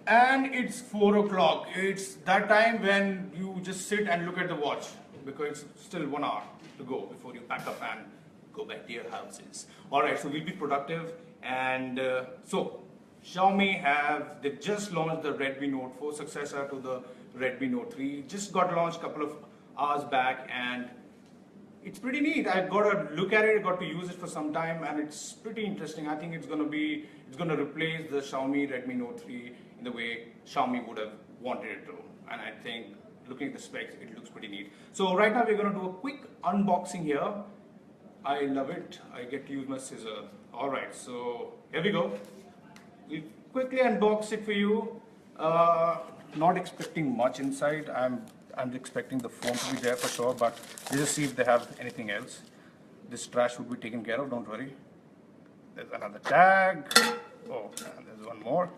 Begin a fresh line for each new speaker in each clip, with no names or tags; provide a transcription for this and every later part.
And it's 4 o'clock. It's that time when you just sit and look at the watch because it's still 1 hour to go before you pack up and go back to your houses. Alright, so we'll be productive. And so Xiaomi they just launched the Redmi Note 4 successor to the Redmi Note 3. Just got launched a couple of hours back, and it's pretty neat. I got to look at it, got to use it for some time, and it's pretty interesting. I think it's going to replace the Xiaomi Redmi Note 3 in the way Xiaomi would have wanted it to. And I think looking at the specs, it looks pretty neat. So right now we're going to do a quick unboxing here. I love it. I get to use my scissor. All right, so here we go. We'll quickly unbox it for you. Not expecting much inside. I'm expecting the phone to be there for sure, but let's just see if they have anything else. This trash would be taken care of, don't worry. There's another tag. Oh, and there's one more.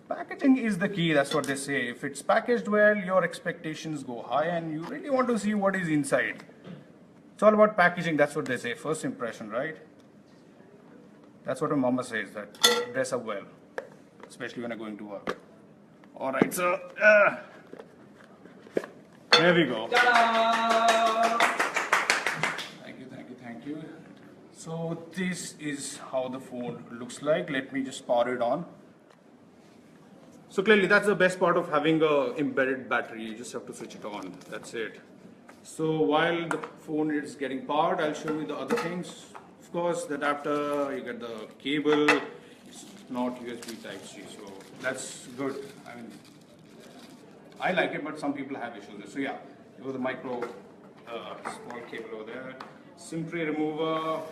Packaging is the key, that's what they say. If it's packaged well, your expectations go high and you really want to see what is inside. It's all about packaging, that's what they say. First impression, right? That's what my mama says, that dress up well, especially when I'm going to work. Alright, so there we go. Thank you. So this is how the phone looks like. Let me just power it on. So clearly that's the best part of having a embedded battery. You just have to switch it on. That's it. So while the phone is getting powered, I'll show you the other things. Of course, the adapter, you get the cable. It's not USB Type-C, so that's good. I mean, I like it, but some people have issues. So yeah, you got the micro small cable over there. SIM tray remover.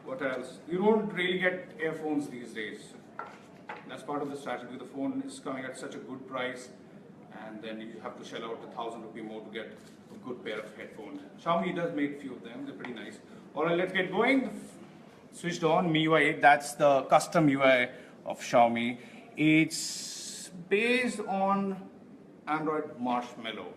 What else? You don't really get earphones these days. That's part of the strategy. The phone is coming at such a good price, and then you have to shell out ₹1,000 more to get a good pair of headphones. Xiaomi does make a few of them. They're pretty nice. Alright, let's get going. Switched on MIUI 8. That's the custom UI of Xiaomi. It's based on Android Marshmallow.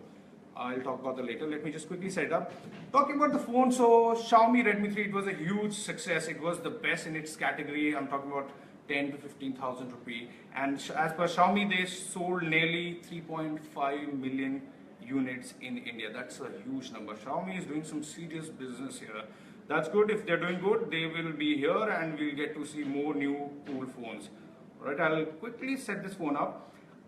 I'll talk about that later. Let me just quickly set it up. Talking about the phone, so Xiaomi Redmi 3, it was a huge success. It was the best in its category. I'm talking about 10 to 15,000 rupee. And as per Xiaomi, they sold nearly 3.5 million units in India. That's a huge number. Xiaomi is doing some serious business here. That's good. If they're doing good, they will be here and we'll get to see more new cool phones. All right, I'll quickly set this phone up.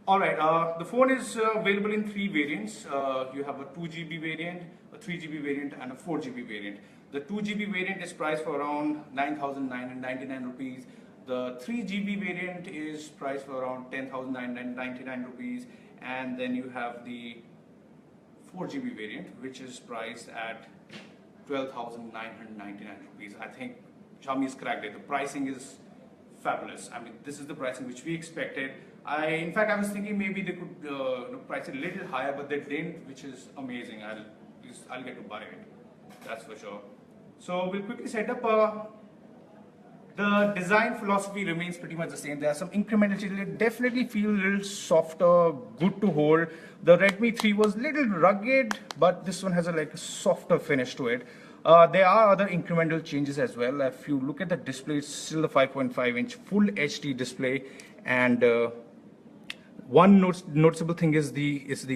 Alright, the phone is available in 3 variants. You have a 2GB variant, a 3GB variant and a 4GB variant. The 2GB variant is priced for around 9,999 rupees. The 3GB variant is priced for around 10,999 rupees. And then you have the 4GB variant, which is priced at 12,999 rupees. I think Xiaomi's cracked it. The pricing is fabulous. I mean, this is the pricing which we expected. In fact, I was thinking maybe they could price it a little higher, but they didn't, which is amazing. I'll get to buy it. That's for sure. So we'll quickly set up. The design philosophy remains pretty much the same. There are some incremental changes. It definitely feels a little softer, good to hold. The Redmi 3 was a little rugged, but this one has a softer finish to it. There are other incremental changes as well. If you look at the display, it's still a 5.5-inch full HD display, and one noticeable thing is if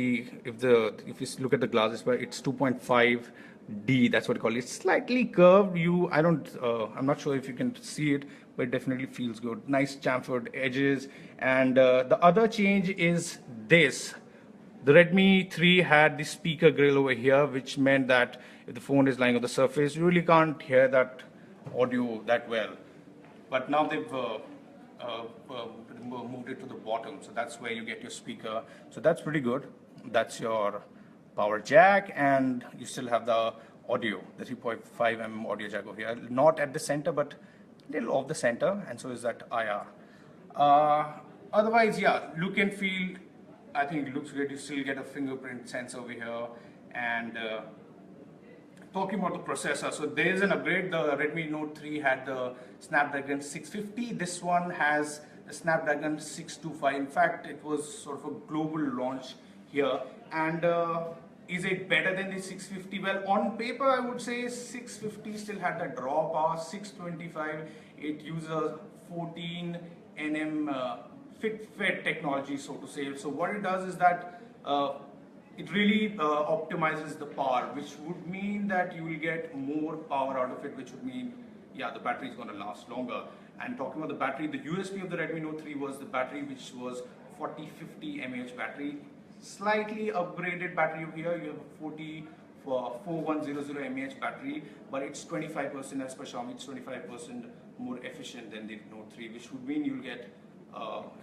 you look at the glass display, it's 2.5D. That's what you call it. It's slightly curved. I'm not sure if you can see it, but it definitely feels good. Nice chamfered edges. And the other change is this. The Redmi 3 had the speaker grill over here, which meant that if the phone is lying on the surface, you really can't hear that audio that well. But now they've moved it to the bottom, so that's where you get your speaker. So that's pretty good. That's your power jack, and you still have the audio, the 3.5mm audio jack over here. Not at the center, but a little off the center, and so is that IR. Otherwise, yeah, look and feel, I think it looks great. You still get a fingerprint sensor over here. And talking about the processor, so there is an upgrade. The Redmi Note 3 had the Snapdragon 650. This one has the Snapdragon 625. In fact, it was sort of a global launch here. And is it better than the 650? Well, on paper, I would say 650 still had the draw power. 625, it uses 14 NM fit technology, so to say. So what it does is that it really optimizes the power, which would mean that you will get more power out of it, which would mean, yeah, the battery is going to last longer. And talking about the battery, the USP of the Redmi Note 3 was the battery, which was 4050 mAh battery. Slightly upgraded battery over here. You have a 4100 mAh battery, but it's 25%, as per Xiaomi, it's 25% more efficient than the Note 3, which would mean you'll get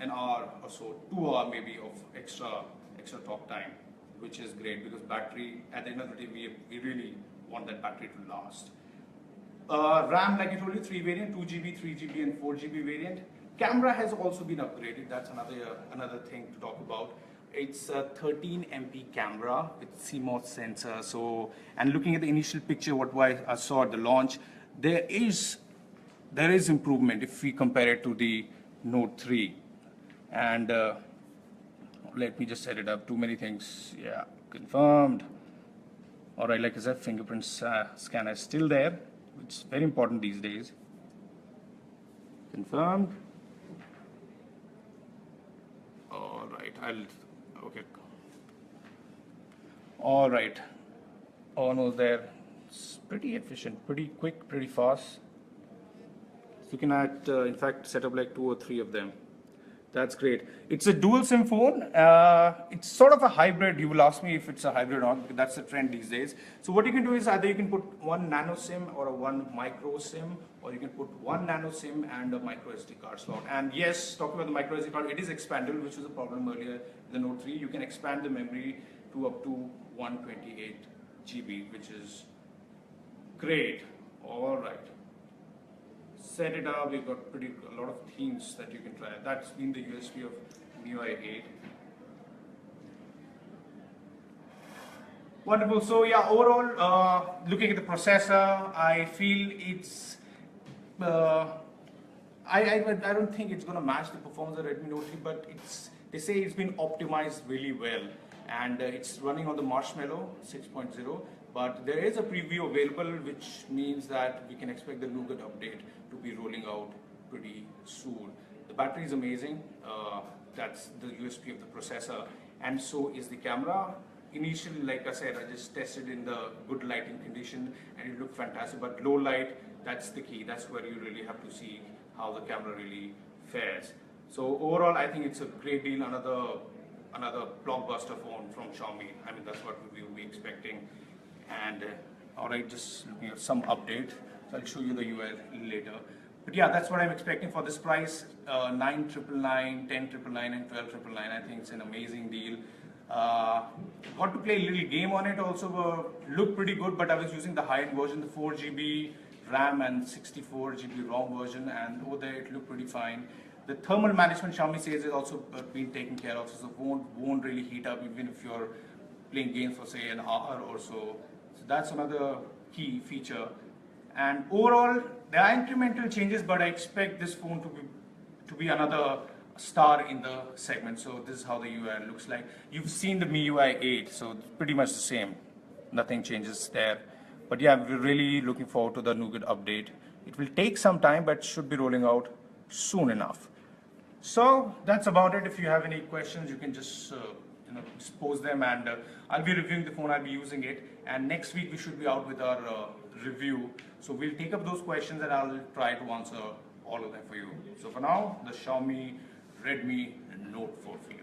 an hour or so, 2 hours maybe of extra talk time, which is great because battery, at the end of the day, we really want that battery to last. RAM, like I told you, 3 variant, 2GB, 3GB and 4GB variant. Camera has also been upgraded. That's another thing to talk about. It's a 13 MP camera with CMOS sensor. So, and looking at the initial picture, what I saw at the launch, there is improvement if we compare it to the Note 3. And let me just set it up. Too many things. Yeah, confirmed. All right, like I said, fingerprint scanner is still there. It's very important these days. Confirmed. All right, okay. All right, almost there. It's pretty efficient, pretty quick, pretty fast. You can add, in fact, set up like 2 or 3 of them. That's great. It's a dual SIM phone. It's sort of a hybrid. You will ask me if it's a hybrid or not, because that's the trend these days. So what you can do is either you can put one nano SIM or a one micro SIM, or you can put one nano SIM and a micro SD card slot. And yes, talking about the micro SD card, it is expandable, which was a problem earlier in the Note 3. You can expand the memory to up to 128 GB, which is great. All right. Set it up. We've got a lot of themes that you can try. That's been the USP of MIUI 8. Wonderful. So yeah, overall, looking at the processor, I feel it's. I don't think it's going to match the performance of Redmi Note 3, but they say it's been optimized really well, and it's running on the Marshmallow 6.0. But there is a preview available, which means that we can expect the Nougat update to be rolling out pretty soon. The battery is amazing. That's the USP of the processor, and so is the camera. Initially, like I said, I just tested in the good lighting condition, and it looked fantastic. But low light, that's the key. That's where you really have to see how the camera really fares. So overall, I think it's a great deal. Another blockbuster phone from Xiaomi. I mean, that's what we will be expecting. And all right, just looking at some update. So I'll show you the UI later. But yeah, that's what I'm expecting for this price. 9,999, 10,999 and 12,999. I think it's an amazing deal. Got to play a little game on it also. Looked pretty good, but I was using the high-end version, the 4GB RAM and 64GB ROM version, and over there it looked pretty fine. The thermal management, Xiaomi says, is also been taken care of, so won't really heat up even if you're playing games for say an hour or so. So that's another key feature. And overall, there are incremental changes, but I expect this phone to be another star in the segment. So this is how the UI looks like. You've seen the MIUI 8, so it's pretty much the same. Nothing changes there. But yeah, we're really looking forward to the Nougat update. It will take some time, but should be rolling out soon enough. So that's about it. If you have any questions, you can just pose them, and I'll be reviewing the phone. I'll be using it, and next week we should be out with our review. So we'll take up those questions, and I'll try to answer all of them for you. So for now, the Xiaomi Redmi Note 4 for you.